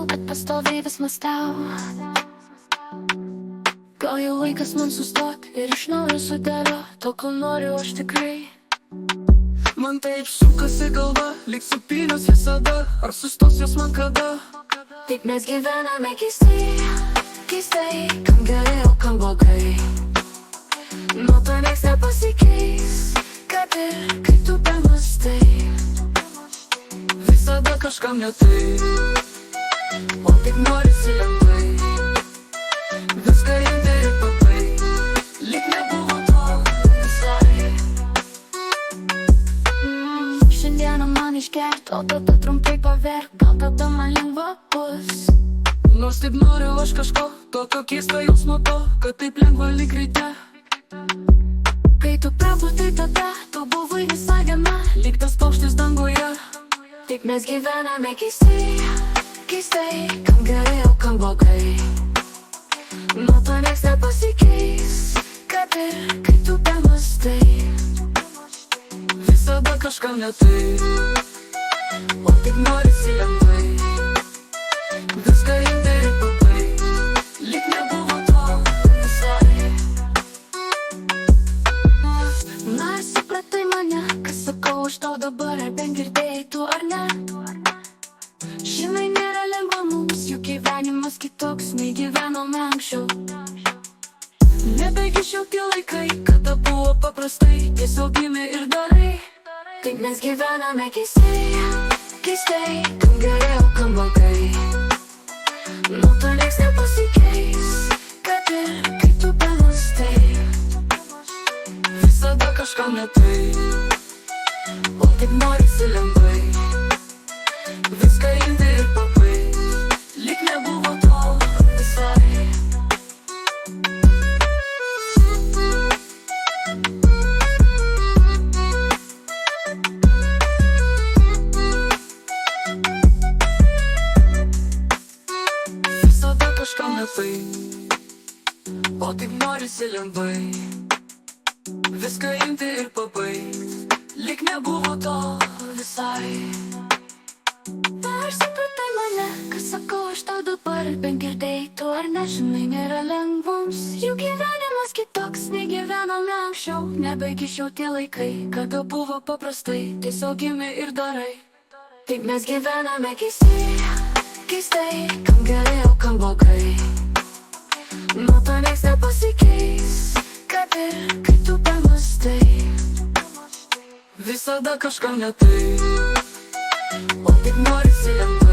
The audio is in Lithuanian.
bet pastoviai vis mąstau. Gal jau laikas man sustot ir iš naujo sudėliot to, ko noriu aš tikrai. Man taip sukasi galva, lyg supynios visada. Ar sustos jos man kada? Taip mes gyvename keistai, keistai, kam gerai, o kam blogai. Nuo to nieks nepasikeis, kad ir kai tu bemastai. Visada kažkam ne taip, o taip norisi lengvai. viską imti ir pabaigt, lyg nebuvo to visai. Šiandieną man išgert, o tada trumpai paverk, gal tada man lengva bus. Nors taip noriu aš kažko, tokio keista jausmo to, kad taip lengva lyg ryte. Kai tu prabutai tada, tu buvai visai viena, Lyg tas paukštis danguje, taip mes gyvename keistai, keistai, kam gerai, o kam blogai. Nuo to nieks nepasikeis, kad ir kai tu bemastai. visada kažkam ne taip, O taip norisi lengvai. viską imti ir pabaigt, lyg nebuvo to visai. Na, supratai mane, kas sakau aš tau dabar, ar bent girdėjai tu ar ne? Žinai, nėra lengva mums, juk gyvenimas kitoks, nei gyvenome anksčiau. Nebegrįžčiau tie laikai, kada buvo paprastai, tiesiog gimė ir darai. Taip mes gyvename keistai, keistai, kam gerai, o kam blogai. Nuo to nieks nepasikeis, kad ir kai tu bemastai. Visada kažkam ne taip, O taip norisi lengvai. viską imti ir pabaigt, lyg nebuvo to visai. Visada kažkam ne taip, o taip norisi lengvai, viską imti ir pabaigt, lyg nebuvo to visai. Ar supratai mane, kas sakau aš tau dabar, ar bent girdėjai tu ar ne? Žinai, nėra lengvums, jų gyvenimas kitoks, nei gyvenome anksčiau. Nebegrįžčiau tie laikai, kada buvo paprastai, tiesiog gimė ir darai. Taip mes gyvename keistai, keistai, kam gerai, o kam blogai. Nuo to nieks nepasikeis, kad ir kai tu bemastai. Visada kažkam ne taip, O taip norisi lengvai.